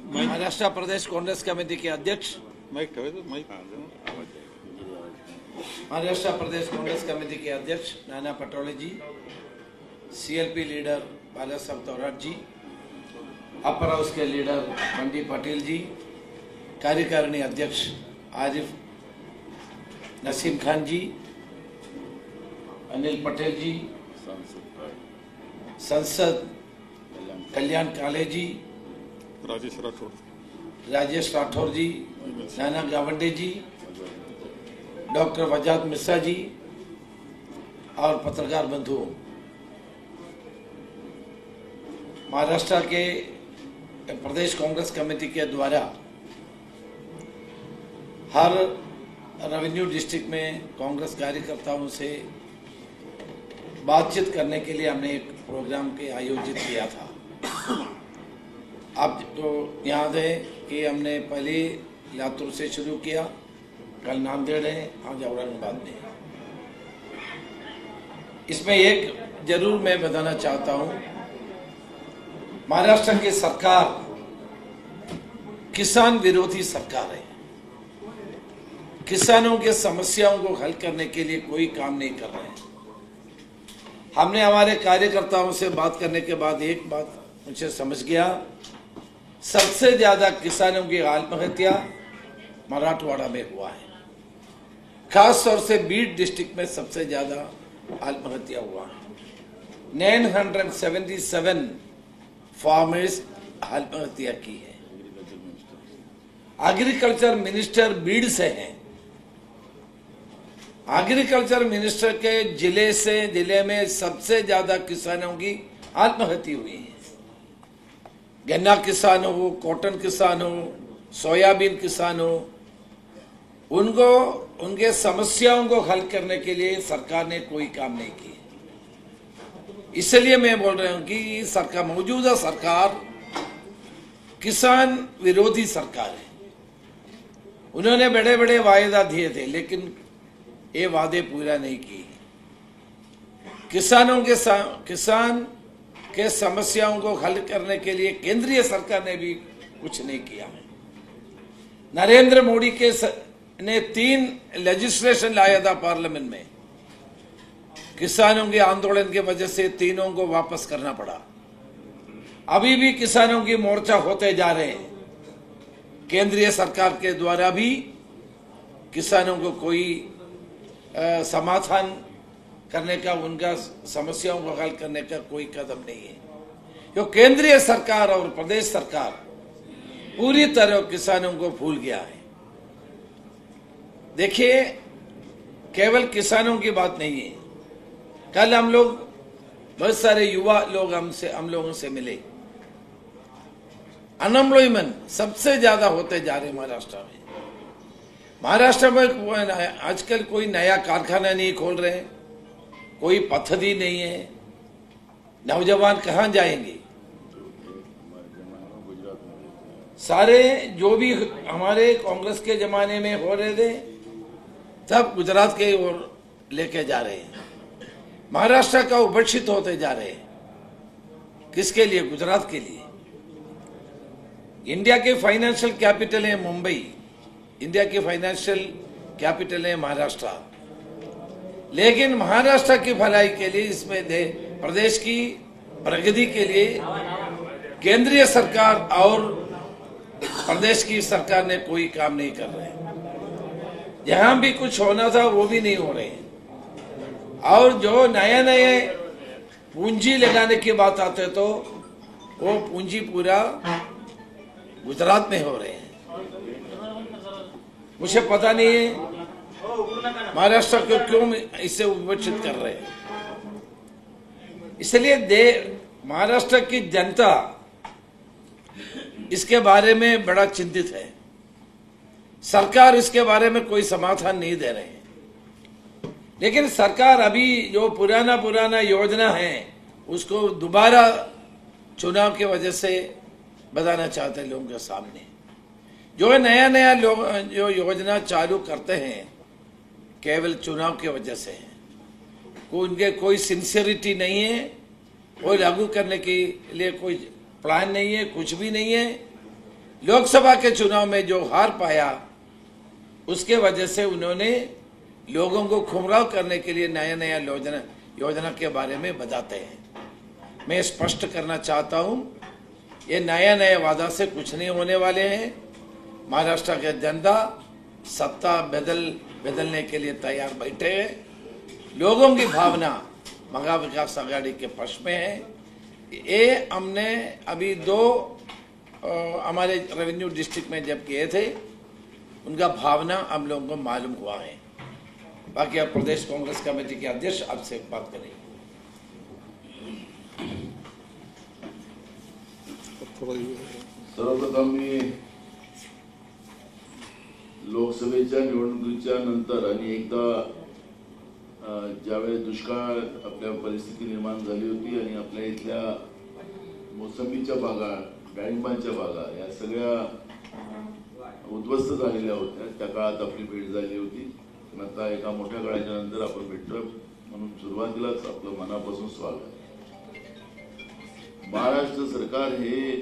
महाराष्ट्र प्रदेश Congress committee के अध्यक्ष, महाराष्ट्र प्रदेश Congress committee के अध्यक्ष नाना पटोले जी, CLP leader बाला साहब तोराट जी, upper house के leader Bunty Patel जी, कार्यकारिणी अध्यक्ष आरिफ नसीम खान जी, अनिल पटेल जी, संसद कल्याण काले जी, राजेश राठौर जी, नाना गावंडे जी, डॉक्टर वजाद मिश्रा जी और पत्रकार बंधुओं, महाराष्ट्र के प्रदेश कांग्रेस कमेटी के द्वारा हर रेवेन्यू डिस्ट्रिक्ट में कांग्रेस कार्यकर्ताओं से बातचीत करने के लिए हमने एक प्रोग्राम के आयोजित किया था। आपको याद है कि हमने पहले लातूर से शुरू किया, कल नांदेड़ है, आज औरंगाबाद में। इसमें एक जरूर मैं बताना चाहता हूं, महाराष्ट्र की सरकार किसान विरोधी सरकार है। किसानों के समस्याओं को हल करने के लिए कोई काम नहीं कर रहे हैं। हमने हमारे कार्यकर्ताओं से बात करने के बाद एक बात मुझे समझ गया, सबसे ज्यादा किसानों की आत्महत्या मराठवाड़ा में हुआ है। खास तौर से बीड डिस्ट्रिक्ट में सबसे ज्यादा आत्महत्या हुआ है। 977 फार्मर्स आत्महत्या की है। एग्रीकल्चर मिनिस्टर बीड से हैं। एग्रीकल्चर मिनिस्टर के जिले में सबसे ज्यादा किसानों की आत्महत्या हुई है। गन्ना किसान हो, कॉटन किसान हो, सोयाबीन किसान हो, उनको उनके समस्याओं को हल करने के लिए सरकार ने कोई काम नहीं किया। इसलिए मैं बोल रहा हूं कि सरकार, मौजूदा सरकार किसान विरोधी सरकार है। उन्होंने बड़े बड़े वायदा दिए थे, लेकिन ये वादे पूरा नहीं किए। किसान के समस्याओं को हल करने के लिए केंद्रीय सरकार ने भी कुछ नहीं किया। नरेंद्र मोदी ने 3 लेजिस्लेशन लाया था पार्लियामेंट में। किसानों के आंदोलन की वजह से तीनों को वापस करना पड़ा। अभी भी किसानों की मोर्चा होते जा रहे हैं। केंद्रीय सरकार के द्वारा भी किसानों को कोई समाधान करने का, उनका समस्याओं को हल करने का कोई कदम नहीं है। क्यों केंद्रीय सरकार और प्रदेश सरकार पूरी तरह किसानों को भूल गया है। देखिए, केवल किसानों की बात नहीं है। कल हम लोग बहुत सारे युवा लोग हम लोगों से मिले। अनएम्प्लॉयमेंट सबसे ज्यादा होते जा रहे महाराष्ट्र में। महाराष्ट्र में आजकल कोई नया कारखाना नहीं खोल रहे, कोई पद्धति नहीं है। नौजवान कहां जाएंगे? सारे जो भी हमारे कांग्रेस के जमाने में हो रहे थे, सब गुजरात के ओर लेके जा रहे हैं। महाराष्ट्र का उपेक्षित होते जा रहे हैं। किसके लिए? गुजरात के लिए। इंडिया के फाइनेंशियल कैपिटल है मुंबई, इंडिया की फाइनेंशियल कैपिटल है महाराष्ट्र। लेकिन महाराष्ट्र की भलाई के लिए, इसमें प्रदेश की प्रगति के लिए केंद्रीय सरकार और प्रदेश की सरकार ने कोई काम नहीं कर रहे। जहां भी कुछ होना था वो भी नहीं हो रहे। और जो नए नए पूंजी लगाने की बात आते तो वो पूंजी पूरा गुजरात में हो रहे हैं। मुझे पता नहीं है महाराष्ट्र को क्यों इससे उपेक्षित कर रहे हैं। इसलिए महाराष्ट्र की जनता इसके बारे में बड़ा चिंतित है। सरकार इसके बारे में कोई समाधान नहीं दे रहे हैं। लेकिन सरकार अभी जो पुराना योजना है उसको दोबारा चुनाव की वजह से बताना चाहते हैं लोगों के सामने। जो नया लोग जो योजना चालू करते हैं केवल चुनाव की वजह से है। उनके कोई सिंसियरिटी नहीं है, कोई लागू करने के लिए कोई प्लान नहीं है, कुछ भी नहीं है। लोकसभा के चुनाव में जो हार पाया उसके वजह से उन्होंने लोगों को गुमराह करने के लिए नया नया योजना के बारे में बताते हैं। मैं स्पष्ट करना चाहता हूं, ये नया वादा से कुछ नहीं होने वाले हैं। महाराष्ट्र के जनता सत्ता बदलने के लिए तैयार बैठे हैं। लोगों की भावना महा विकास आघाड़ी के पक्ष में है। ये हमने अभी 2 हमारे रेवेन्यू डिस्ट्रिक्ट में जब किए थे, उनका भावना हम लोगों को मालूम हुआ है। बाकी अब प्रदेश कांग्रेस कमेटी के अध्यक्ष आपसे एक बात करेंगे। सर्वप्रथम मी लोकसभेच्या निवडणुकीच्या नंतर आणि एकदा ज्यावेळेस दुष्काळ आपल्या परिस्थिती निर्माण झाली होती आणि आपल्या इथल्या मोसंबीच्या बागा, डाळिंबाच्या बागा या सगळ्या उद्ध्वस्त झालेल्या होत्या। त्या काळात आपली भेट झाली होती। पण आता एका मोठ्या काळाच्या नंतर आपण भेटतोय, म्हणून सुरुवातीलाच आपलं मनापासून स्वागत। महाराष्ट्र सरकार हे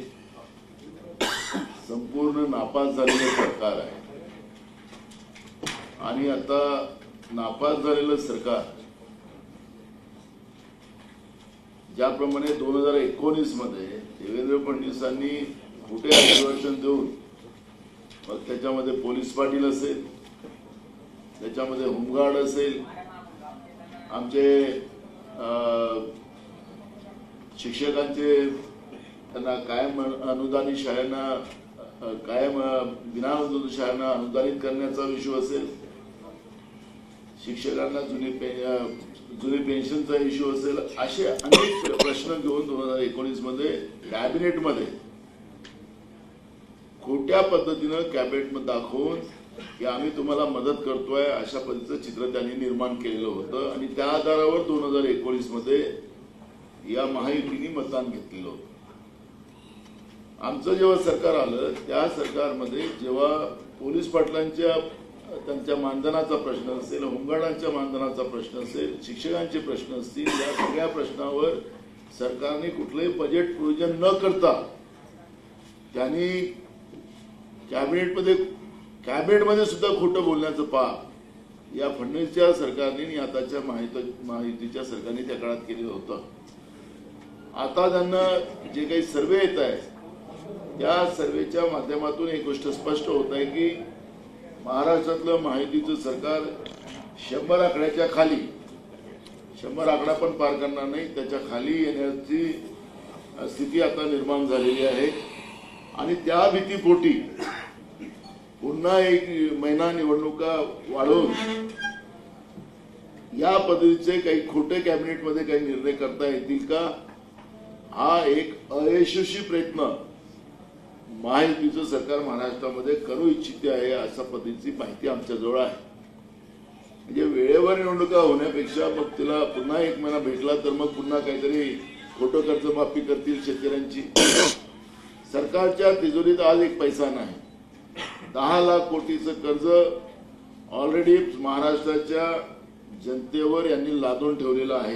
संपूर्ण नापास झालेलं सरकार आहे आणि आता नापास झालेलं सरकार ज्याप्रमाणे 2019 मध्ये देवेंद्र फडणवीसांनी खोटे आश्वासन देऊन मग त्याच्यामध्ये पोलीस पाटील असेल, त्याच्यामध्ये होमगार्ड असेल, आमचे शिक्षकांचे त्यांना कायम अनुदानित शाळांना कायम विना अनुदानित शाळांना अनुदानित करण्याचा विषय असेल, शिक्षकांना जुनी पेन्शनचा इश्यू असेल, असे अनेक प्रश्न घेऊन 2019 मध्ये कॅबिनेटमध्ये खोट्या पद्धतीनं कॅबिनेटमध्ये दाखवून की आम्ही तुम्हाला मदत करतोय अशा पद्धतीचं चित्र त्यांनी निर्माण केलेलं होतं आणि त्या आधारावर 2019 मध्ये या महायुतीने मतदान घेतलेलं होतं। आमचं जेव्हा सरकार आलं त्या सरकारमध्ये जेव्हा पोलीस पाटलांच्या त्यांच्या मानधनाचा प्रश्न असेल, होमगार्डांच्या मानधनाचा प्रश्न असेल, शिक्षकांचे प्रश्न असतील, या सगळ्या प्रश्नावर सरकारने कुठलंही बजेट प्रोविजन न करता त्यांनी कॅबिनेटमध्ये सुद्धा खोटं बोलण्याचं पाप या फडणवीसच्या सरकारने आणि आताच्या महायुतीच्या सरकारने त्या काळात केलेलं होतं। आता त्यांना जे काही सर्वे येत आहे त्या सर्वेच्या माध्यमातून एक गोष्ट स्पष्ट होत आहे की महाराष्ट्रातलं महायुतीचं सरकार 100 आकड्याच्या खाली, 100 आकडा पण पार करणार नाही, त्याच्या खाली येण्याची स्थिती आता निर्माण झालेली आहे आणि त्या भीतीपोटी पुन्हा 1 महिना निवडणुका वाढवून या पद्धतीचे काही खोटे कॅबिनेटमध्ये काही निर्णय करता येतील का, हा एक अयशस्वी प्रयत्न महायुतीचं सरकार महाराष्ट्रामध्ये करू इच्छिते आहे अशा पद्धतीची माहिती आमच्याजवळ आहे। म्हणजे वेळेवर निवडणुका होण्यापेक्षा मग तिला पुन्हा 1 महिना भेटला तर मग पुन्हा काहीतरी खोटं कर्जमाफी करतील शेतकऱ्यांची। सरकारच्या तिजोरीत आज 1 पैसा नाही, 10 लाख कोटीचं कर्ज ऑलरेडी महाराष्ट्राच्या जनतेवर यांनी लादून ठेवलेलं आहे।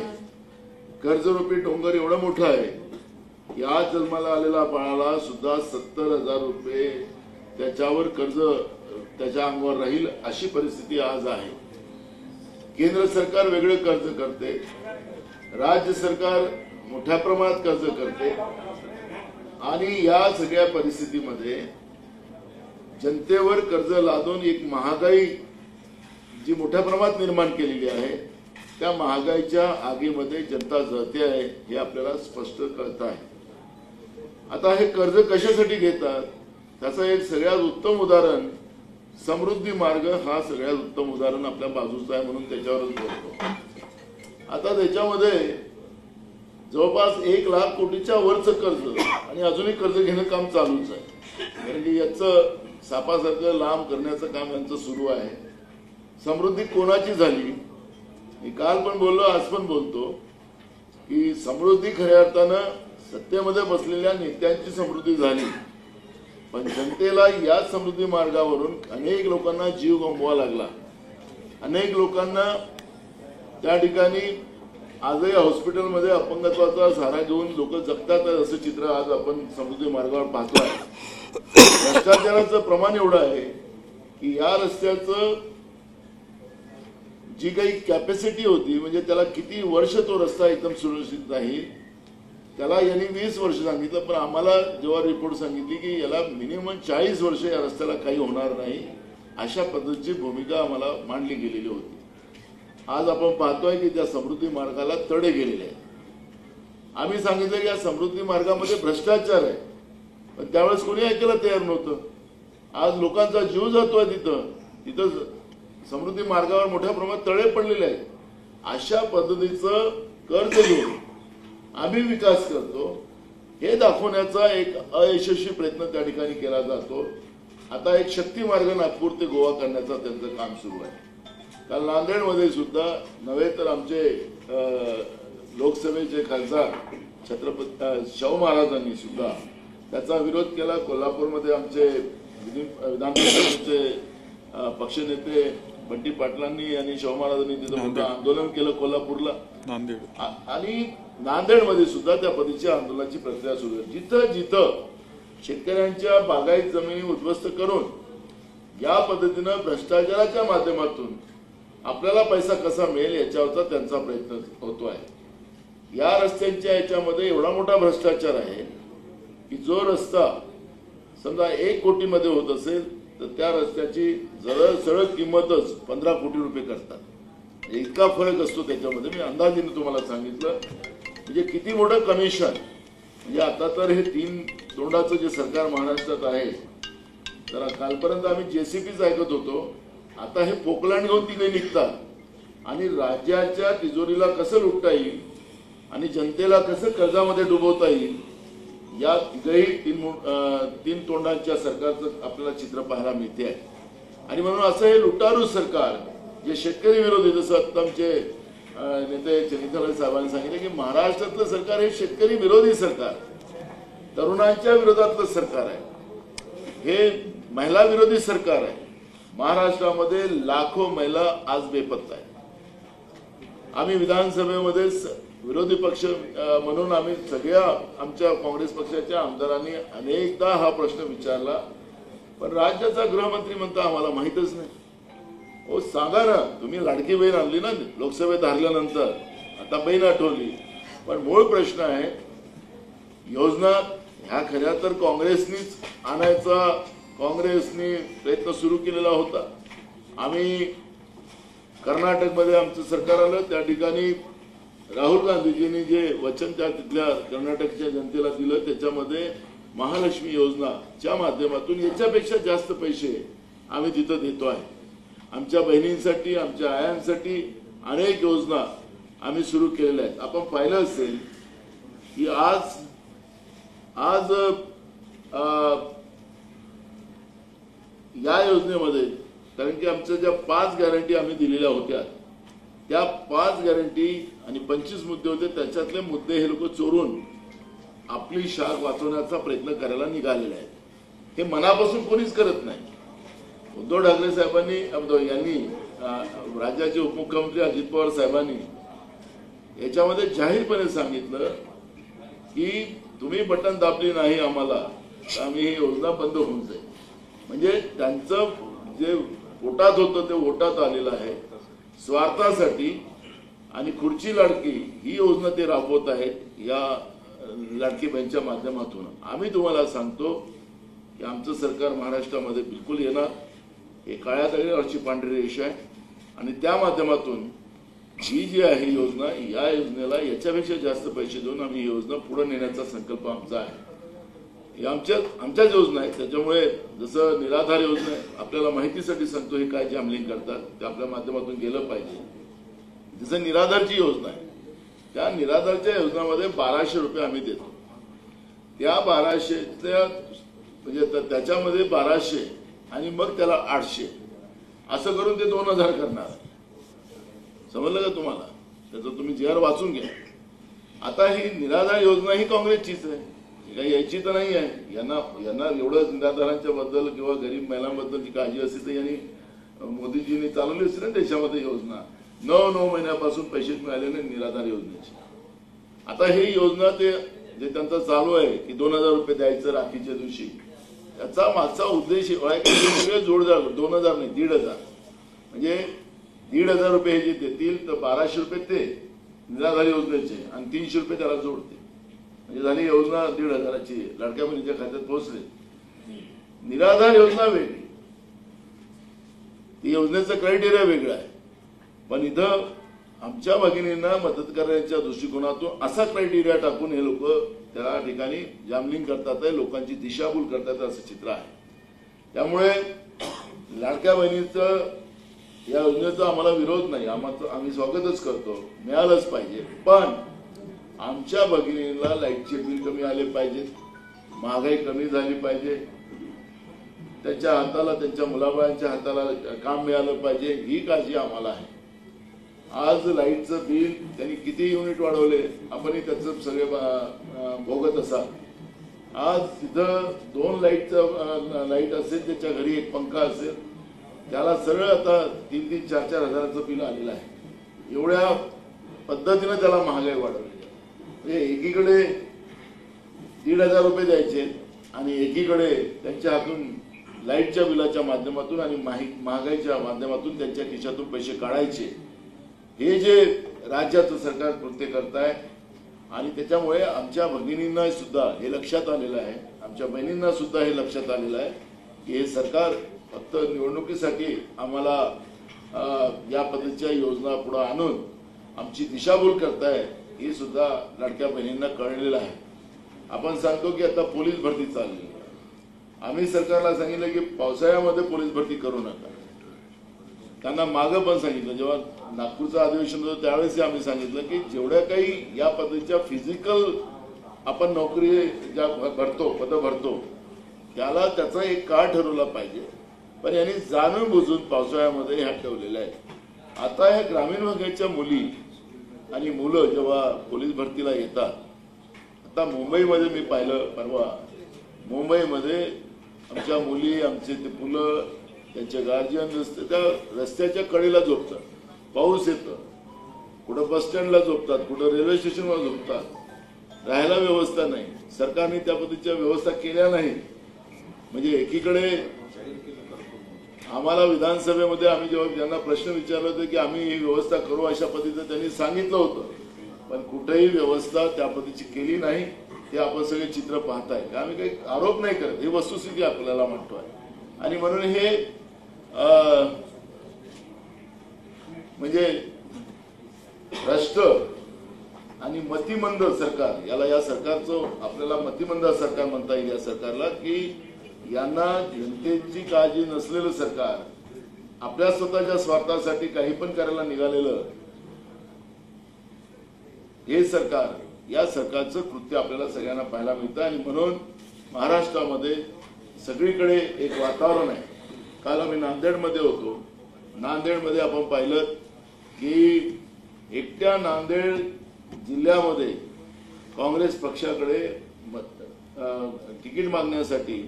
कर्जरूपी डोंगर एवढा मोठा आहे की आज जन्माला आलेला बाळाला सुद्धा 70,000 रुपये त्याच्यावर कर्ज त्याच्या अंगावर राहील अशी परिस्थिती आज आहे। केंद्र सरकार वेगळे कर्ज करते, राज्य सरकार मोठ्या प्रमाणात कर्ज करते आणि या सगळ्या परिस्थितीमध्ये जनतेवर कर्ज लादून एक महागाई जी मोठ्या प्रमाणात निर्माण केलेली आहे त्या महागाईच्या आगीमध्ये जनता जळते आहे हे आपल्याला स्पष्ट कळत आहे। आता हे कर्ज कशासाठी घेतात त्याचं एक सगळ्यात उत्तम उदाहरण समृद्धी मार्ग हा सगळ्यात उत्तम उदाहरण आपल्या बाजूचं आहे म्हणून त्याच्यावरच बोलतो। आता त्याच्यामध्ये जवळपास 1 लाख कोटीच्या वरचं कर्ज आणि अजूनही कर्ज घेणं काम चालूच आहे, कारण की याचं सापासारखं लांब करण्याचं काम यांचं सुरू आहे। समृद्धी कोणाची झाली, मी काल पण बोललो आज पण बोलतो की समृद्धी खऱ्या अर्थानं सत्तेमध्ये बसलेल्या नेत्यांची समृद्धी झाली, पण जनतेला या समृद्धी मार्गावरून अनेक लोकांना जीव गमवावा लागला, अनेक लोकांना त्या ठिकाणी आजही हॉस्पिटलमध्ये अपंगत्वाचा सहारा घेऊन लोक जगतात असं चित्र आज आपण समृद्धी मार्गावर पाहतोय. भ्रष्टाचाराचं प्रमाण एवढं आहे की या रस्त्याचं जी काही कॅपॅसिटी होती, म्हणजे त्याला किती वर्ष तो रस्ता एकदम सुरक्षित राहील, त्याला यांनी 20 वर्ष सांगितलं. पण आम्हाला जेव्हा रिपोर्ट सांगितली की याला मिनिमम 40 वर्ष या रस्त्याला काही होणार नाही, अशा पद्धतीची भूमिका आम्हाला मांडली गेलेली होती. आज आपण पाहतोय की त्या समृद्धी मार्गाला तडे गेलेले आहेत. आम्ही सांगितलं की या समृद्धी मार्गामध्ये भ्रष्टाचार आहे, पण त्यावेळेस कोणी ऐकायला तयार नव्हतं. आज लोकांचा जीव जातोय तिथं समृद्धी मार्गावर मोठ्या प्रमाणात तळे पडलेले आहेत. अशा पद्धतीचं कर्ज घेऊन आम्ही विकास करतो हे दाखवण्याचा एक अयशस्वी प्रयत्न त्या ठिकाणी केला जातो. आता एक शक्ती मार्ग नागपूर ते गोवा करण्याचा त्यांचं काम सुरू आहे. काल नांदेडमध्ये सुद्धा नव्हे तर आमचे लोकसभेचे खासदार छत्रपती शाहू महाराजांनी सुद्धा त्याचा विरोध केला. कोल्हापूरमध्ये आमचे विधान परिषदेचे पक्षनेते बंटी पाटलांनी आणि शाहू महाराजांनी तिथं मोठं आंदोलन केलं कोल्हापूरला. आणि नांदेडमध्ये सुद्धा त्या पद्धतीच्या आंदोलनाची प्रक्रिया सुरू आहे. जिथं जिथं शेतकऱ्यांच्या बागायत जमिनी उद्ध्वस्त करून या पद्धतीनं भ्रष्टाचाराच्या माध्यमातून आपल्याला पैसा कसा मिळेल याच्यावरचा त्यांचा प्रयत्न होतो आहे. या रस्त्यांच्या याच्यामध्ये एवढा मोठा भ्रष्टाचार आहे की जो रस्ता समजा 1 कोटीमध्ये होत असेल तर त्या रस्त्याची सरळ किंमतच 15 कोटी रुपये करतात. इतका फरक असतो त्याच्यामध्ये. मी अंदाजीने तुम्हाला सांगितलं म्हणजे किती मोठं कमिशन. म्हणजे आता तर हे 3 तोंडाचं जे सरकार महाराष्ट्रात आहे, तर कालपर्यंत आम्ही JCPच ऐकत होतो, आता हे पोकलांड घेऊन तिकडे निघतात आणि राज्याच्या तिजोरीला कसं लुटता येईल आणि जनतेला कसं कर्जामध्ये डुबवता येईल, या तिघही 3 तोंडांच्या सरकारचं आपल्याला चित्र पाहायला मिळते आहे. आणि म्हणून असं हे लुटारू सरकार जे शेतकरी विरोधी, जसं आता आमचे नेते चंद्रकांत साहेबांनी सांगितलं की महाराष्ट्रातलं सरकार हे शेतकरी विरोधी सरकार, तरुणांच्या विरोधातलं सरकार आहे, हे महिला विरोधी सरकार आहे. महाराष्ट्रामध्ये लाखो महिला आज बेपत्ता आहे. आम्ही विधानसभेमध्ये विरोधी पक्ष म्हणून आम्ही सगळ्या आमच्या काँग्रेस पक्षाच्या आमदारांनी अनेकदा हा प्रश्न विचारला, पण राज्याचा गृहमंत्री म्हणता आम्हाला माहितच नाही. हो सांगा ना, तुम्ही लाडकी बहीण आणली ना लोकसभेत हारल्यानंतर, आता बहीण आठवली, पण मूळ प्रश्न आहे योजना ह्या खऱ्या तर काँग्रेसनीच आणायचा काँग्रेसनी प्रयत्न सुरू केलेला होता. आम्ही कर्नाटकमध्ये आमचं सरकार आलं, त्या ठिकाणी राहुल गांधीजींनी जे वचन त्या तिथल्या कर्नाटकच्या जनतेला दिलं त्याच्यामध्ये महालक्ष्मी योजनाच्या माध्यमातून याच्यापेक्षा जास्त पैसे आम्ही तिथं देतो आहे. आमच्या बहिणींसाठी, आमच्या आयांसाठी अनेक योजना आम्ही सुरू केलेल्या आहेत. आपण पाहिलं असेल की आज या योजनेमध्ये, कारण की आमच्या ज्या 5 गॅरंटी आम्ही दिलेल्या होत्या, त्या 5 गॅरंटी आणि 25 मुद्दे होते, त्याच्यातले मुद्दे हे लोक चोरून आपली शाख वाचवण्याचा प्रयत्न करायला निघालेले आहेत. हे मनापासून कोणीच करत नाही. उद्धव ठाकरे साहेबांनी यांनी राज्याचे उपमुख्यमंत्री अजित पवार साहेबांनी याच्यामध्ये जाहीरपणे सांगितलं की तुम्ही बटन दाबली नाही आम्हाला तर आम्ही ही योजना बंद होऊन जाईल. म्हणजे त्यांचं जे वोटात होतं ते वोटात आलेलं आहे. स्वार्थासाठी आणि खुर्ची लाडकी ही योजना ते राबवत आहेत या लाडकी बहीणच्या माध्यमातून. आम्ही तुम्हाला सांगतो की आमचं सरकार महाराष्ट्रामध्ये बिलकुल येणार, हे काळ्या दगडावरची पांढरी रेषा आहे आणि त्या माध्यमातून ही जी आहे योजना, या योजनेला याच्यापेक्षा जास्त पैसे देऊन आम्ही ही योजना पुढे नेण्याचा संकल्प आमचा आहे. हे आमच्याच योजना आहेत. त्याच्यामुळे जसं निराधार योजना आहे, आपल्याला माहितीसाठी सांगतो हे काय जॅमलिंग करतात ते आपल्या माध्यमातून गेलं पाहिजे. जसं निराधारची योजना आहे, त्या निराधारच्या योजनामध्ये 1200 रुपये आम्ही देतो. त्या 1200च्या म्हणजे त्याच्यामध्ये 1200 आणि मग त्याला 800 असं करून ते 2000 करणार. समजलं का तुम्हाला? त्याचं तुम्ही GR वाचून घ्या. आता ही निराधार योजना ही काँग्रेसचीच आहे, काही यायची तर नाही आहे. यांना एवढं निराधारांच्या बद्दल किंवा गरीब महिलांबद्दलची काळजी असते तर यांनी मोदीजींनी चालवली असते ना देशामध्ये योजना. 9 महिन्यापासून पैसे मिळाले नाही निराधार योजनेचे. आता ही योजना ते जे त्यांचा चालू आहे की 2000 रुपये द्यायचं राखीच्या दिवशी, त्याचा मागचा उद्देश सगळे जोडदार 2000 नाही 1500, म्हणजे 1500 रुपये हे जे देतील तर 1200 रुपये ते निराधार योजनेचे आणि 300 रुपये त्याला जोडते, म्हणजे झाली योजना 1500ची लाडक्या बहिणीच्या खात्यात पोहोचले. निराधार योजना वेगळी, ती योजनेचं क्रायटेरिया वेगळं आहे. पण इथं आमच्या भगिनींना मदत करण्याच्या दृष्टिकोनातून असा क्रायटेरिया टाकून हे लोक त्या ठिकाणी जामलिंग करतात, लोकांची दिशाभूल करतात असं चित्र आहे. त्यामुळे लाडक्या बहिणीचं या योजनेचा आम्हाला विरोध नाही, आम्ही स्वागतच करतो, मिळालंच पाहिजे. पण आमच्या भगिनींना लाईटचे बिल कमी आले पाहिजेत, महागाई कमी झाली पाहिजे, त्यांच्या हाताला त्यांच्या मुलाबाळांच्या हाताला काम मिळालं पाहिजे, ही काळजी आम्हाला आहे. आज लाईटचं बिल त्यांनी किती युनिट वाढवले आपणही त्याचं सगळे भोगत असाल. आज तिथं 2 लाईट असेल, त्याच्या घरी 1 पंखा असेल, त्याला सरळ आता 3-3, 4-4 हजाराचं बिल आलेलं आहे. एवढ्या पद्धतीनं त्याला महागाई वाढवली. म्हणजे एकीकडे 1500 रुपये द्यायचे आणि एकीकडे त्यांच्या हातून लाईटच्या बिलाच्या माध्यमातून आणि महागाईच्या माध्यमातून त्यांच्या खिशातून पैसे काढायचे. हे जे राज्याचं सरकार कृत्य करत आहे आणि त्याच्यामुळे आमच्या भगिनींना सुद्धा हे लक्षात आलेलं आहे, आमच्या बहिणींना सुद्धा हे लक्षात आलेलं आहे की हे सरकार फक्त निवडणुकीसाठी आम्हाला या पद्धतीच्या योजना पुढे आणून आमची दिशाभूल करताय, हे सुद्धा लाडक्या बहिणींना कळलेलं आहे. आपण सांगतो की आता पोलीस भरती चालली, आम्ही सरकारला सांगितलं की पावसाळ्यामध्ये पोलीस भरती करू नका. त्यांना मागं पण सांगितलं, जेव्हा नागपूरचं अधिवेशन होतं त्यावेळेस आम्ही सांगितलं की जेवढ्या काही या पद्धतीच्या फिजिकल आपण नोकरी ज्या भरतो, पदं भरतो, त्याला त्याचा एक काळ ठरवला पाहिजे. पण यांनी जाणून बुजून पावसाळ्यामध्ये ह्या ठेवलेल्या आहेत. आता या ग्रामीण भागाच्या मुली आणि मुलं जेव्हा पोलीस भरतीला येतात, आता मुंबईमध्ये मी पाहिलं परवा, मुंबईमध्ये आमच्या मुली, आमचे ते मुलं, त्यांचे गार्जियन त्या रस्त्याच्या कडेला झोपतात, पाऊस येतं, कुठं बस स्टँडला झोपतात, कुठं रेल्वे स्टेशनवर झोपतात, राहायला व्यवस्था नाही. सरकारने त्या पद्धतीच्या व्यवस्था केल्या नाही. म्हणजे एकीकडे आम्हाला विधानसभेमध्ये आम्ही जेव्हा त्यांना प्रश्न विचारले होते की आम्ही ही व्यवस्था करू अशा पद्धतीचं त्यांनी सांगितलं होतं, पण कुठेही व्यवस्था त्या पद्धतीची केली नाही. ते आपण सगळे चित्र पाहताय, आम्ही काही आरोप नाही करत, ही वस्तुस्थिती आपल्याला म्हणतोय. आणि म्हणून हे म्हणजे भ्रष्ट आणि मतिमंद सरकार, याला या सरकारचं आपल्याला मतिमंद सरकार म्हणता येईल या सरकारला, की यांना जनतेची काळजी नसलेलं सरकार, आपल्या स्वतःच्या स्वार्थासाठी काही पण करायला निघालेलं हे सरकार, या सरकारचं कृत्य आपल्याला सगळ्यांना पाहायला मिळतं. आणि म्हणून महाराष्ट्रामध्ये सगळीकडे एक वातावरण आहे. काल आम्ही नांदेडमध्ये होतो, नांदेडमध्ये आपण पाहिलं की एकट्या नांदेड जिल्ह्यामध्ये काँग्रेस पक्षाकडे तिकीट मागण्यासाठी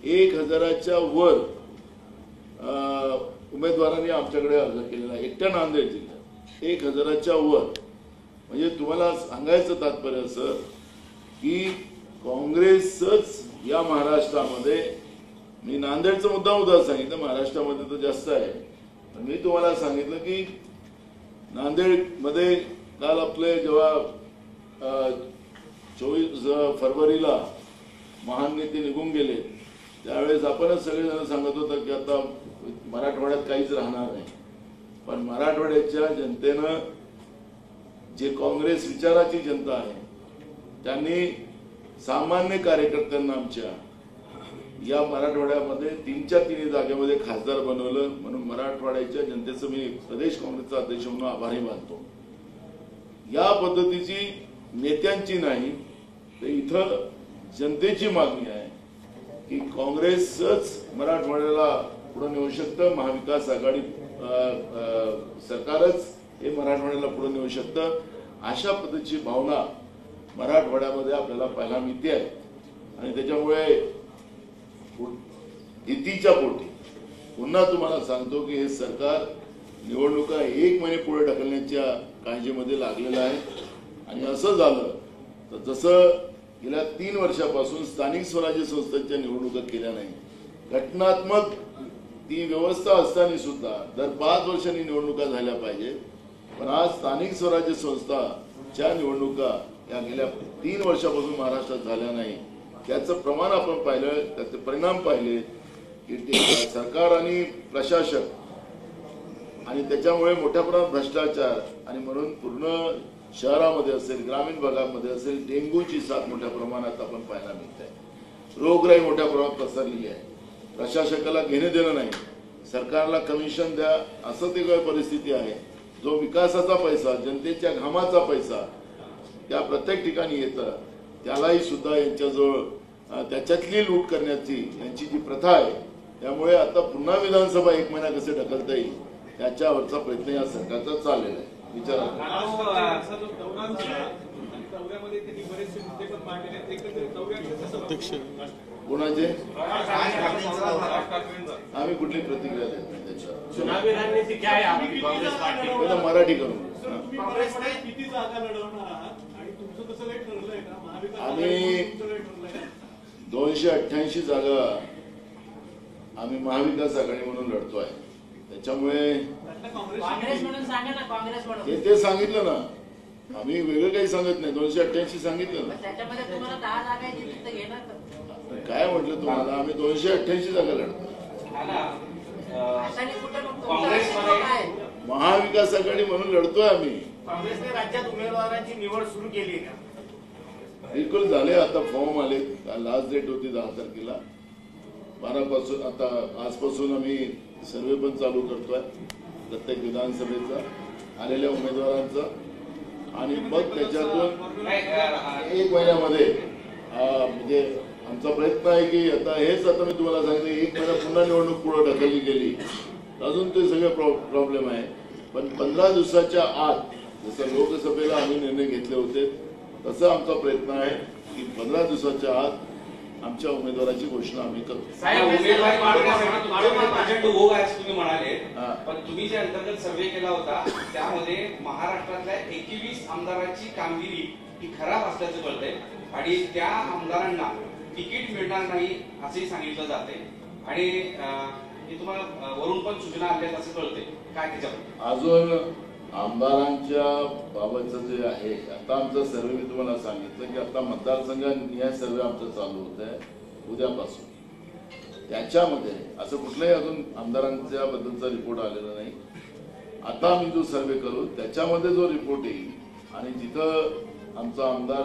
1000च्या वर उमेदवारांनी आमच्याकडे अर्ज केलेला आहे. एकट्या नांदेड जिल्ह्यात 1000च्या वर. म्हणजे तुम्हाला सांगायचं तात्पर्य असं की काँग्रेसच या महाराष्ट्रामध्ये, मी नांदेडचं मुद्दा सांगितलं, महाराष्ट्रामध्ये तर जास्त आहे, पण मी तुम्हाला सांगितलं की नांदेडमध्ये काल आपले जेव्हा 24 फरवरीला महान नेते निघून गेले, त्यावेळेस आपणच सगळेजण सांगत होता की आता मराठवाड्यात काहीच राहणार नाही. पण मराठवाड्याच्या जनतेनं, जे काँग्रेस विचाराची जनता आहे, त्यांनी सामान्य कार्यकर्त्यांना आमच्या या मराठवाड्यामध्ये 3च्या 3 जागेमध्ये खासदार बनवलं. म्हणून मराठवाड्याच्या जनतेचं मी प्रदेश काँग्रेसचा अध्यक्ष म्हणून आभारी मानतो. या पद्धतीची नेत्यांची नाही, तर इथं जनतेची मागणी आहे की काँग्रेसच मराठवाड्याला पुढे नेऊ शकतं, महाविकास आघाडी सरकारच हे मराठवाड्याला पुढे नेऊ शकतं. अशा पद्धतीची भावना मराठवाड्यामध्ये आपल्याला पाहायला मिळते आहे. आणि त्याच्यामुळे भीतीच्या पोटी पुन्हा तुम्हाला सांगतो की हे सरकार निवडणुका 1 महिने पुढे ढकलण्याच्या काळजीमध्ये लागलेला आहे. आणि असं झालं तर जसं गेल्या 3 वर्षापासून स्थानिक स्वराज्य संस्थांच्या निवडणुका केल्या नाही, घटनात्मक ती व्यवस्था असताना सुद्धा दर 5 वर्षांनी निवडणुका झाल्या पाहिजे, पण आज स्थानिक स्वराज्य संस्थाच्या निवडणुका या गेल्या 3 वर्षापासून महाराष्ट्रात झाल्या नाही. त्याचं प्रमाण आपण पाहिलं, त्याचे परिणाम पाहिले की सरकार आणि प्रशासक आणि त्याच्यामुळे मोठ्या प्रमाणात भ्रष्टाचार आणि म्हणून पूर्ण शहरामध्ये असेल, ग्रामीण भागामध्ये असेल, डेंग्यूची साथ मोठ्या प्रमाणात आपण पाहायला मिळत आहे. रोगराई मोठ्या प्रमाणात पसरलेली आहे. प्रशासकाला घेणे देणं नाही, सरकारला कमिशन द्या असं ते काही परिस्थिती आहे. जो विकासाचा पैसा, जनतेच्या घामाचा पैसा त्या प्रत्येक ठिकाणी येतं, त्यालाही सुद्धा यांच्याजवळ त्याच्यातली लूट करण्याची यांची जी प्रथा आहे, त्यामुळे आता पुन्हा विधानसभा 1 महिना कसे ढकलता येईल त्याच्यावरचा प्रयत्न या सरकारचा चाललेला आहे. विचारा कोणाचे आम्ही कुठली प्रतिक्रिया देत नाही त्याच्यावर. मराठी करून आम्ही 288 जागा आम्ही महाविकास आघाडी म्हणून लढतो आहे. त्याच्यामुळे ते सांगितलं ना, आम्ही वेगळं काही सांगत नाही. 288 सांगितलं ना. काय म्हटलं तुम्हाला, आम्ही 288 जागा लढतो. महाविकास आघाडी म्हणून लढतोय आम्ही. काँग्रेसने राज्यात उमेदवारांची निवड सुरू केली का? बिलकुल झाले. आता फॉर्म आले, लास्ट डेट होती 10 तारखेला. 12 पासून आता आजपासून आम्ही सर्वे पण चालू करतोय प्रत्येक विधानसभेचा आलेल्या उमेदवारांचा. आणि मग त्याच्यातून 1 महिन्यामध्ये म्हणजे आमचा प्रयत्न आहे की आता हेच आता मी तुम्हाला सांगितलं 1 महिना पुन्हा निवडणूक पुढे ढकलली गेली, अजून ते सगळे प्रॉब्लेम आहे. पण 15 दिवसाच्या आत जसं लोकसभेला आम्ही निर्णय घेतले होते तसं आमचा प्रयत्न आहे की 15 दिवसाच्या आत आमच्या उमेदवाराची घोषणा आम्ही करू. प्रचंड ओघ आहे तुम्ही म्हणाले, पण तुम्ही जे अंतर्गत सर्वे केला होता त्यामध्ये महाराष्ट्रातल्या 21 आमदारांची कामगिरी ही खराब असल्याचं कळतंय आणि त्या आमदारांना तिकीट मिळणार नाही असंही सांगितलं जाते आणि हे तुम्हाला वरून पण सूचना आल्या असं कळतंय. काय त्याच्यावर अजून आमदारांच्या बाबतचं जे आहे, आता आमचा सर्वे मी तुम्हाला सांगितलं की आता मतदारसंघानिहाय सर्वे आमचा चालू होत आहे उद्यापासून. त्याच्यामध्ये असं कुठलाही अजून आमदारांच्या बद्दलचा रिपोर्ट आलेला नाही. आता आम्ही जो सर्वे करू त्याच्यामध्ये जो रिपोर्ट येईल आणि जिथं आमचा आमदार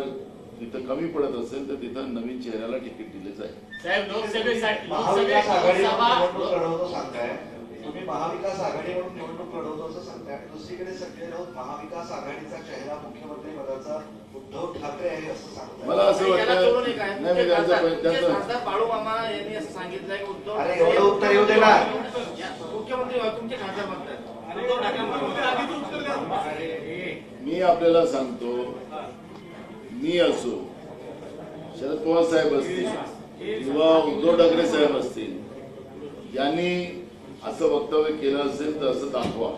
जिथं कमी पडत असेल तर तिथं नवीन चेहऱ्याला तिकीट दिले जाईल. साहेब लोकसभेसाठी महाविकास आघाडी निवडणूक लढवतो सांगताय तुम्ही, महाविकास आघाडी म्हणून निवडणूक लढवतो असं सांगताय. दुसरीकडे संजय राऊत महाविकास आघाडीचा चेहरा मुख्यमंत्री पदाचा उद्धव ठाकरे आहे असं सांगताय. मला असं वाटतं नाही, खासदार बाळूमामा यांनी असं सांगितलंय की उद्धव अरे एवढं उत्तर येऊ दे ना. मुख्यमंत्री तुमचे खासदार म्हणतात उद्धव ठाकरे. मी आपल्याला सांगतो, मी असो, शरद पवार साहेब असतील किंवा उद्धव ठाकरे साहेब असतील, यांनी असं वक्तव्य केलं असेल तर असं दाखवा.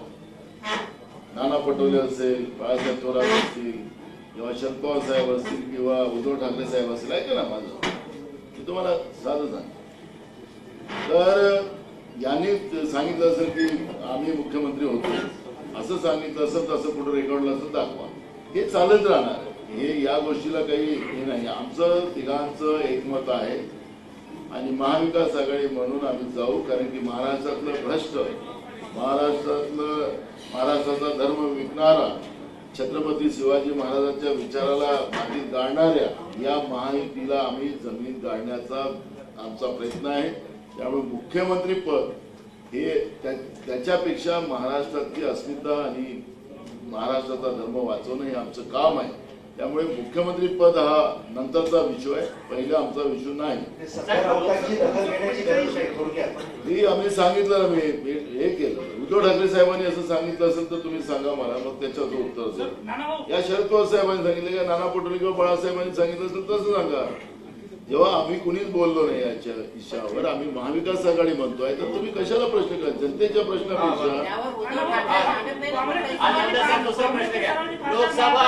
नाना पटोले असेल, बाळासाहेब थोरात असतील किंवा शरद पवार साहेब असतील किंवा उद्धव ठाकरे साहेब असतील, ऐका ना माझं, मी तुम्हाला साधं सांग. तर यांनी सांगितलं असेल की आम्ही मुख्यमंत्री होतो असं सांगितलं असेल तर असं कुठं रेकॉर्डला असं दाखवा. हे चालत राहणार. हे या गोष्टीला काही हे नाही. आमचं तिघांचं एकमत आहे आणि महाविकास आघाडी म्हणून आम्ही जाऊ, कारण की महाराष्ट्रातलं भ्रष्ट, महाराष्ट्राचा धर्म विकणारा, छत्रपती शिवाजी महाराजांच्या विचाराला मातीत गाडणाऱ्या या महायुतीला आम्ही जमीन गाडण्याचा आमचा प्रयत्न आहे. त्यामुळे मुख्यमंत्री पद हे त्याच्यापेक्षा महाराष्ट्रातली अस्मिता आणि महाराष्ट्राचा धर्म वाचवणं हे आमचं काम आहे. त्यामुळे मुख्यमंत्री पद हा नंतरचा विषय आहे, पहिला आमचा विषय नाही. ही आम्ही सांगितलं ना, मी हे केलं. उद्धव ठाकरे साहेबांनी असं सांगितलं असेल तर तुम्ही सांगा मला, मग त्याच्याचं उत्तर असेल. या शरद पवार साहेबांनी सांगितलं का, नाना पटोले किंवा बाळासाहेबांनी सांगितलं असेल तसं सांगा. जेव्हा आम्ही कुणीच बोललो नाही याच्या विषयावर, आम्ही महाविकास आघाडी म्हणतोय, तर तुम्ही कशाला प्रश्न करा? जनतेच्या प्रश्नापेक्षा त्यावर उद्धव ठाकरे सांगत नाही ना. आज आमदार साहेब दुसरा प्रश्न घ्या. लोकसभा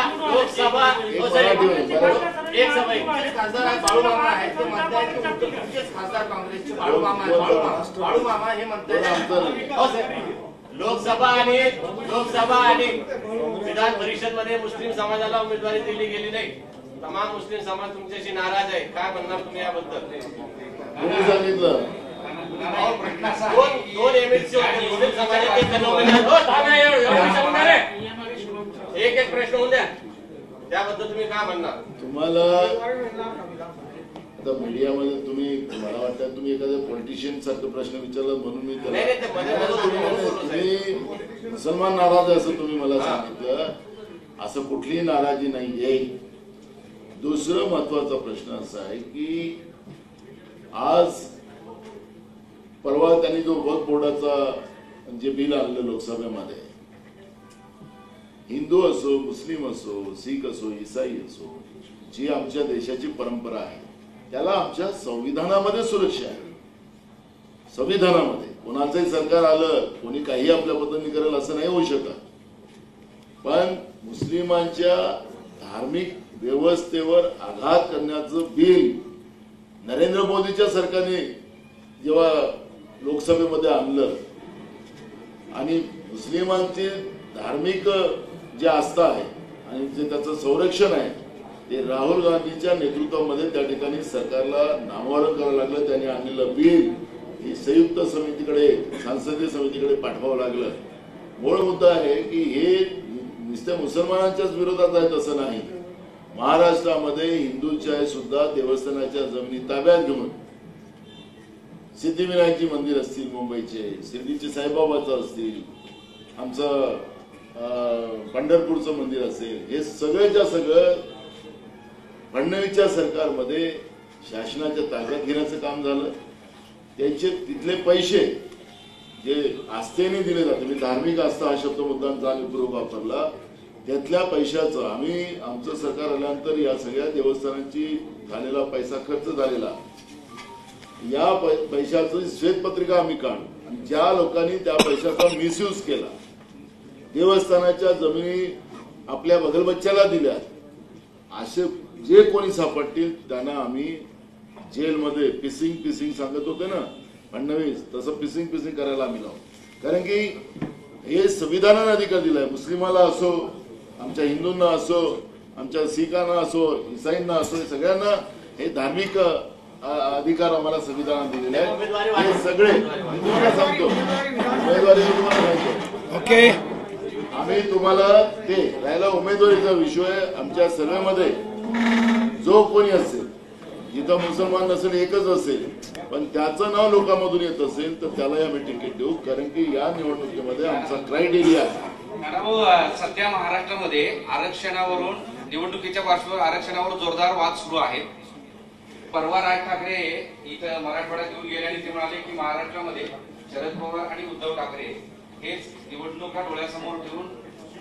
एक सभा 21 खासदार आहेत. बाळूमामा आहेत, ते म्हणतायत की उत्तर प्रदेशचे खासदार काँग्रेसचे बाळूमामा आहेत. बाळूमामा हे म्हणतायत हो साहेब, लोकसभा आणि विधान परिषद मध्ये मुस्लिम समाजाला उमेदवारी दिली गेली नाही. तमाम मुस्लिम समाज तुमच्याशी नाराज आहे. काय म्हणणार तुम्ही याबद्दल? कोणी सांगितलं? दोन एमएलसी होते मुस्लिम समाजाचे, एक प्रश्न होऊन द्या. त्याबद्दल तुम्ही काय म्हणणार? तुम्हाला आता मीडियामध्ये तुम्ही, मला वाटतं तुम्ही एखाद्या पॉलिटिशियन सारखं प्रश्न विचारला म्हणून मी तुम्ही मुसलमान नाराज आहे असं तुम्ही मला सांगितलं. असं कुठलीही नाराजी नाहीये. दुसरं महत्वाचा प्रश्न असा आहे की आज परवा त्यांनी जो वक्फ बोर्डाचा जे बिल आणलं लोकसभेमध्ये, हिंदू असो, मुस्लिम असो, शीख असो, ईसाई असो, जी आमच्या देशाची परंपरा आहे त्याला आमच्या संविधानामध्ये सुरक्षा आहे. संविधानामध्ये कोणाचंही सरकार आलं, कोणी काही आपल्या पद्धतीने करेल असं नाही होऊ शकत. पण मुस्लिमांच्या धार्मिक व्यवस्थेवर आघात करण्याचं बिल नरेंद्र मोदीच्या सरकारने जेव्हा लोकसभेमध्ये आणलं आणि मुस्लिमांची धार्मिक जे आस्था आहे आणि जे त्याचं संरक्षण आहे ते राहुल गांधीच्या नेतृत्वामध्ये त्या ठिकाणी सरकारला नामोहरम करावं लागलं. त्यांनी आणलेलं बिल ही संयुक्त समितीकडे, संसदीय समितीकडे पाठवावं लागलं. मूळ मुद्दा आहे की हे नुसत्या मुसलमानांच्याच विरोधात आहेत असं नाही. महाराष्ट्रामध्ये हिंदूंच्या सुद्धा देवस्थानाच्या जमिनी ताब्यात घेऊन सिद्धिविनायकची मंदिर असतील मुंबईचे, शिर्डीचे साईबाबाचं असतील, आमचं पंढरपूरचं मंदिर असेल, हे सगळ्याच्या सगळं फडणवीसच्या सरकारमध्ये शासनाच्या ताब्यात घेण्याचं काम झालं. त्यांचे तिथले पैसे जे आस्थेने दिले जाते, मी धार्मिक आस्था हा शब्द मुद्दाम जाणीवपूर्वक वापरला, त्यातल्या पैशाचं आम्ही, आमचं सरकार आल्यानंतर या सगळ्या देवस्थानांची झालेला पैसा खर्च झालेला, या पैशाची श्वेतपत्रिका आम्ही काढू आणि ज्या लोकांनी त्या पैशाचा मिसयूज केला, देवस्थानाच्या जमिनी आपल्या बगलबच्च्याला दिल्या, असे जे कोणी सापडतील त्यांना आम्ही जेलमध्ये पिसिंग सांगत होते ना फडणवीस, तसं पिसिंग करायला आम्ही लावू. कारण की हे संविधानाने अधिकार दिलाय. मुस्लिमाला असो, आमच्या हिंदूंना असो, आमच्या सिखांना असो, इसाईंना असो, हे सगळ्यांना हे धार्मिक अधिकार आम्हाला संविधानाने दिलेले आहेत. हे सगळे मी तुम्हाला सांगतो, उमेदवारी तुम्हाला सांगतो. ओके, आम्ही तुम्हाला ते राहिला उमेदवारीचा विषय, आमच्या सर्वेमध्ये जो कोणी असेल, जिथं मुसलमान नसेल, एकच असेल, पण त्याचं नाव लोकांमधून येत असेल तर त्यालाही आम्ही तिकीट देऊ. कारण की या निवडणुकीमध्ये आमचा क्रायटेरिया आहे. सध्या महाराष्ट्रामध्ये आरक्षणावरून, निवडणुकीच्या पार्श्वभूमीवर आरक्षणावर जोरदार वाद सुरू आहे. परवा राज ठाकरे इथं मराठवाड्यात येऊन गेले आणि ते म्हणाले की महाराष्ट्रामध्ये शरद पवार आणि उद्धव ठाकरे हेच निवडणुका डोळ्यासमोर ठेवून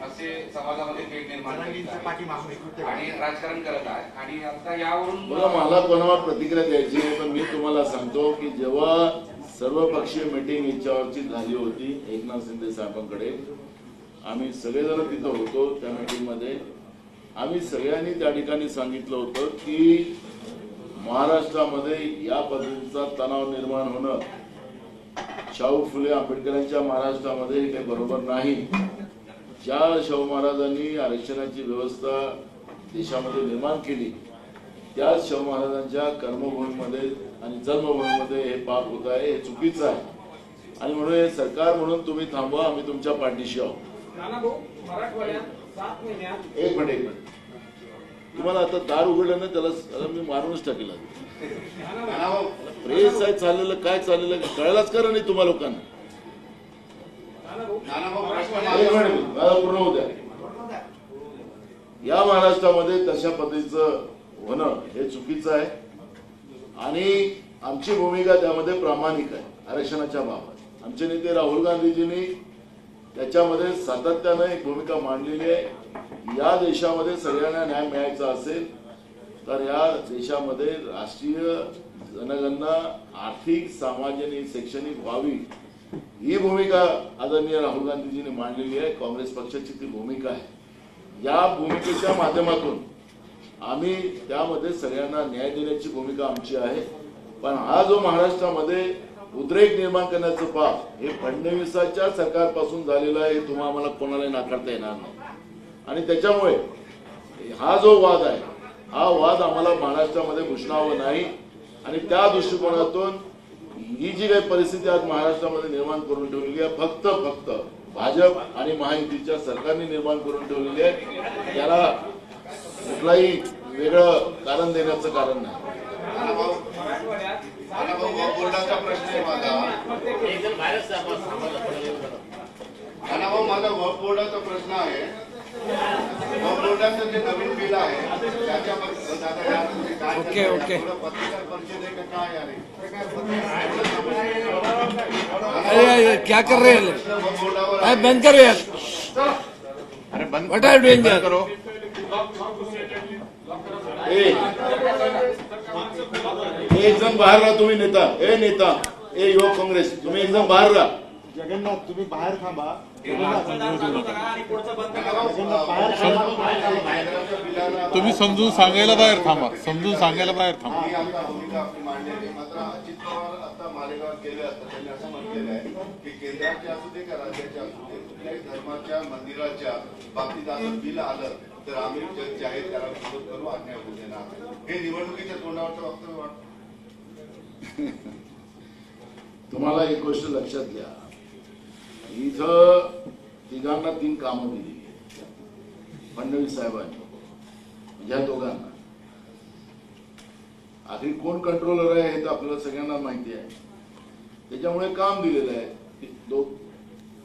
असे समाजामध्ये तेढ निर्माण आणि राजकारण करत आहे. आणि आता यावरून बघा, मला कोणावर प्रतिक्रिया द्यायची नाही, पण मी तुम्हाला सांगतो की जेव्हा सर्वपक्षीय मीटिंग याच्यावरची झाली होती एकनाथ शिंदे साहेबांकडे, आम्ही सगळेजण तिथं होतो. त्या मीटिंगमध्ये आम्ही सगळ्यांनी त्या ठिकाणी सांगितलं होतं की महाराष्ट्रामध्ये या पद्धतीचा तणाव निर्माण होणं शाहू फुले आंबेडकरांच्या महाराष्ट्रामध्ये हे काही बरोबर नाही. ज्या शाहू महाराजांनी आरक्षणाची व्यवस्था देशामध्ये निर्माण केली, त्या शाहू महाराजांच्या कर्मभूमीमध्ये आणि जन्मभूमीमध्ये हे पाप होत आहे, हे चुकीचं आहे. आणि म्हणून हे सरकार म्हणून तुम्ही थांबवा, आम्ही तुमच्या पाठीशी आहोत. एक मिनिट, तुम्हाला आता दार उघडलं ना, त्याला मी मारूनच टाकेल. प्रेस आहे चाललेलं, काय चाललेलं कळायलाच करा नाही तुम्हा लोकांना. पूर्ण होत्या या महाराष्ट्रामध्ये तशा पद्धतीचं होणं हे चुकीचं आहे आणि आमची भूमिका त्यामध्ये प्रामाणिक आहे. आरक्षणाच्या बाबत आमचे नेते राहुल गांधीजींनी त्याच्यामध्ये सातत्यानं एक भूमिका मांडलेली आहे. या देशामध्ये सगळ्यांना न्याय मिळायचा असेल तर या देशामध्ये राष्ट्रीय जनगणना आर्थिक, सामाजिक आणि शैक्षणिक व्हावी ही भूमिका आदरणीय राहुल गांधीजींनी मांडलेली आहे. काँग्रेस पक्षाची ती भूमिका आहे. या भूमिकेच्या माध्यमातून आम्ही त्यामध्ये सगळ्यांना न्याय देण्याची भूमिका आमची आहे. पण हा जो महाराष्ट्रामध्ये उद्रेक निर्माण करण्याचं पाप हे फडणवीसाच्या सरकारपासून झालेलं आहे, हे तुम्हाला आम्हाला कोणालाही नाकारता येणार नाही. आणि त्याच्यामुळे हा जो वाद आहे, हा वाद आम्हाला महाराष्ट्रामध्ये घुसणावं नाही. आणि त्या दृष्टिकोनातून ही जी काही परिस्थिती आज महाराष्ट्रामध्ये निर्माण करून ठेवलेली आहे, फक्त भाजप आणि महायुतीच्या सरकारने निर्माण करून ठेवलेली आहे. त्याला कुठलाही वेगळं कारण देण्याचं कारण नाही. बोर्डाचा प्रश्न आहे माझा. एकदम बाहेरच माझा वक्फ बोर्डाचा प्रश्न आहे. वक्फ बोर्डाचं जे नवीन बिल आहे त्याच्याबद्दल काय ओके. पत्रकार परिषद आहे का काय आहे? अरे क्या कर रहे हैं? वक्फ बोर्डावर अरे बंद करो यार. अरे बंद What are you doing there? करो. एक जण बाहेर राहा. तुम्ही नेता युवक काँग्रेस, तुम्ही एकदम बाहेर राहा. जगन्नाथ तुम्ही बाहेर थांबा. तुम्ही समजून सांगायला बाहेर थांबा. ही आमची भूमिका आपली मांडलेली. मात्र अजित पवार आता मालेगावात गेले असतात. त्यांनी असं म्हटलेलं आहे की केंद्राचे असू दे का राज्याचे असू दे, कुठल्याही धर्माच्या मंदिराच्या बाबतीत असं बिल आलं तर आम्ही जग जाहीर त्याला विरोध करू, अन्याय होऊ देणार. हे निवडणुकीच्या तोंडावरचं वक्तव्य वाटतं. तुम्हाला एक गोष्ट लक्षात घ्या, इथं तिघांना 3 कामं दिली फडणवीस साहेबांनी, म्हणजे या दोघांना. आखरी कोण कंट्रोलर आहे हे तर आपल्याला सगळ्यांना माहिती आहे. त्याच्यामुळे काम दिलेलं आहे.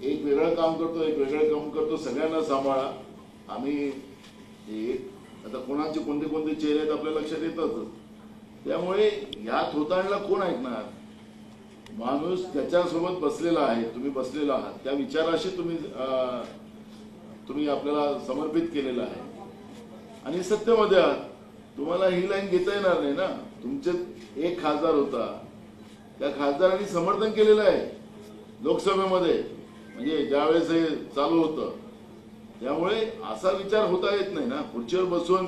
एक वेगळं काम करतो, एक वेगळं काम करतो. सगळ्यांना सांभाळा. आम्ही आता कोणाचे कोणते चेहरे आहेत आपल्या लक्षात येतातच. त्यामुळे या थोतांडला कोण ऐकणार? माणूस त्याच्यासोबत बसलेला आहे, तुम्ही बसलेला आहात, त्या विचाराशी तुम्ही आपल्याला समर्पित केलेलं आहे आणि सत्तेमध्ये आहात. तुम्हाला ही लाईन घेता येणार नाही ना. तुमचे एक खासदार होता, त्या खासदारांनी समर्थन केलेलं आहे लोकसभेमध्ये, म्हणजे ज्यावेळेस हे चालू होतं. त्यामुळे असा विचार होता येत नाही ना. खुर्चीवर बसून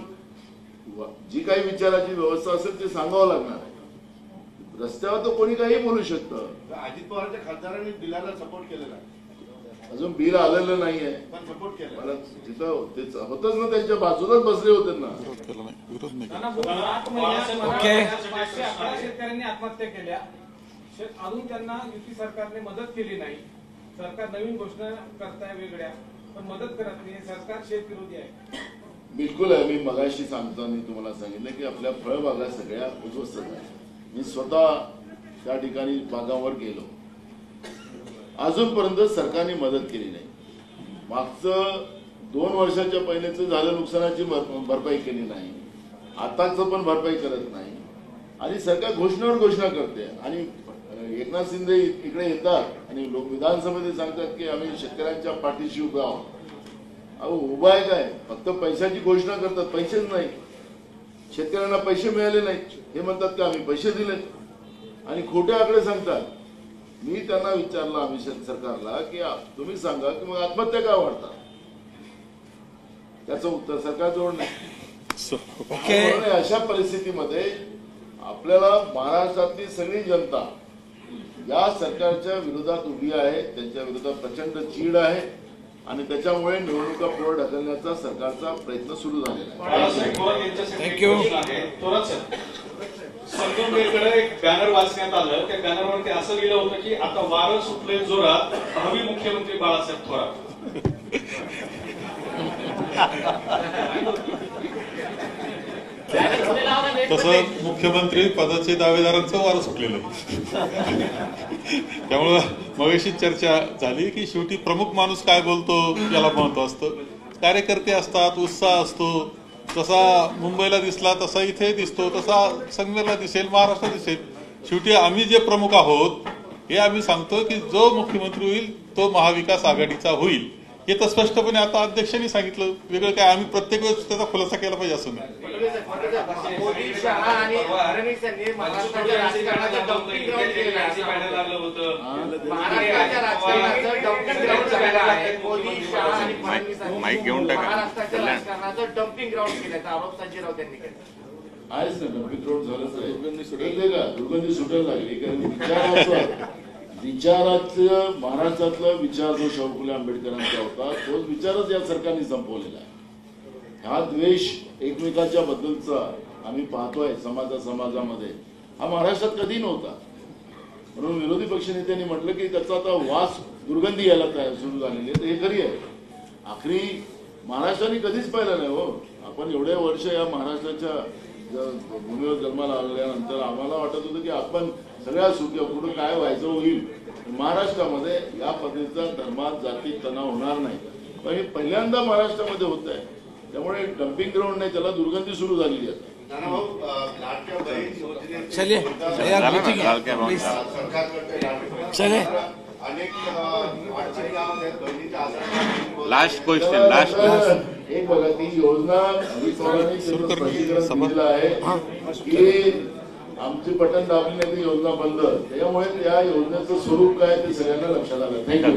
जी काही विचाराची व्यवस्था असेल ते सांगावं लागणार आहे. रस्त्यावर तर कोणी काही बोलू शकतं. अजित पवारच्या खासदारांनी बिलाला सपोर्ट केलेला आहे. अजून बिल आलेलं नाहीये, पण सपोर्ट केला. मला तिथं तेच होतच ना, त्यांच्या बाजूलाच बसले होते ना. विरोध नाही. शेतकऱ्यांनी आत्महत्या केल्या, अजून त्यांना युती सरकारने मदत केली नाही. सरकार नवीन घोषणा करताय वेगळ्या, पण मदत करत नाही. सरकार शेतविरोधी आहे. बिलकुल आहे. मी मगाशी सांगताना तुम्हाला सांगितलं की आपल्या फळबागा सगळ्या उद्ध्वस्त झाल्या. मी स्वतः त्या ठिकाणी बागावर गेलो. अजूनपर्यंत सरकारने मदत केली नाही. मागचं 2 वर्षाच्या पहिल्याचं झालं नुकसानाची भरपाई केली नाही, आताचं पण भरपाई करत नाही. आणि सरकार घोषणावर घोषणा करते. आणि एकनाथ शिंदे इकडे येतात आणि लोक विधानसभेत सांगतात की आम्ही शेतकऱ्यांच्या पाठीशी उभा आहोत. अहो उभा आहे काय? फक्त पैशाची घोषणा करतात, पैसेच नाही. शेतकऱ्यांना पैसे मिळाले नाहीत हे म्हणतात की आम्ही पैसे दिले, आणि खोटे आकडे सांगतात. मी त्यांना विचारलं आम्ही सरकारला की तुम्ही सांगा की मग आत्महत्या का वाढतात? त्याचं उत्तर सरकारजवळ नाही. अशा परिस्थितीमध्ये आपल्याला महाराष्ट्रातली सगळी जनता या सरकारच्या विरोधात उभी आहे. त्यांच्या विरोधात प्रचंड चीड आहे आणि त्याच्यामुळे निवडणुका पुढे ढकलण्याचा सरकारचा प्रयत्न सुरू झालेला आहे. थँक्यू. संगमनेरकडे एक बॅनर वाचण्यात आलं. त्या बॅनरवरती असं लिहिलं होतं की आता वारं सुटले जोरात, भावी मुख्यमंत्री बाळासाहेब थोरात. तसं मुख्यमंत्री पदाचे दावेदारांचं वारं सुटलेलं आहे. त्यामुळं मगाशी चर्चा झाली की शेवटी प्रमुख माणूस काय बोलतो याला महत्व असतं. कार्यकर्ते असतात, उत्साह असतो. जसा मुंबईला दिसला तसा इथे दिसतो, तसा संगमेरला दिसेल, महाराष्ट्रात दिसेल. शेवटी आम्ही जे प्रमुख आहोत हे आम्ही सांगतो की जो मुख्यमंत्री होईल तो महाविकास आघाडीचा होईल. हे तर स्पष्टपणे आता अध्यक्षांनी सांगितलं. वेगळं काय आम्ही प्रत्येक वेळेस त्याचा खुलासा केला पाहिजे असं नाही. मोदी शहा आणि फडणवीस यांनी महाराष्ट्राच्या राजकारणाचं डम्पिंग ग्राउंड केलेलं आहे. महाराष्ट्राच्या राजकारणाचं डम्पिंग ग्राउंड झालेलं आहे. मोदी शहा आणि फडणवीस यांनी महाराष्ट्राच्या राजकारणाचं डम्पिंग ग्राउंड केल्याचा आरोप संजय राऊत यांनी केला. आहेच ना, डम्पिंग ग्राउंड झालंच आहे. दुर्गंधी सुटायला लागली. कारण विचाराचं महाराष्ट्रातला विचार जो शाहू फुले आंबेडकरांचा होता तोच विचारच या सरकारने संपवलेला आहे. हा द्वेष एकमेकाच्या बद्दलचा आम्ही पाहतोय समाजामध्ये, हा महाराष्ट्रात कधी नव्हता. म्हणून विरोधी पक्षनेत्यांनी म्हटलं की त्याचा आता वास दुर्गंधी यायला सुरू झालेली आहे. तर हे खरी आहे. आखरी महाराष्ट्राने कधीच पाहिलं नाही हो. आपण एवढे वर्ष या महाराष्ट्राच्या भूमीवर जन्माला आल्यानंतर आम्हाला वाटत होतं की आपण सगळ्या सुख्या कुठं काय व्हायचं होईल. महाराष्ट्रामध्ये या पद्धतीचा धर्मात जातीत तणाव होणार नाही. पण हे पहिल्यांदा महाराष्ट्रामध्ये होत आहे. त्यामुळे डम्पिंग ग्राउंड नाही, त्याला दुर्गंधी सुरू झालेली आहे. लास्ट क्वेश्चन एक बघा, ती योजना स्पष्टीकरण आहे की आमची बटन दाबली नाही ती योजना बंद. त्यामुळे त्या योजनेचं स्वरूप काय ते सगळ्यांना लक्षात आलं. थँक्यू.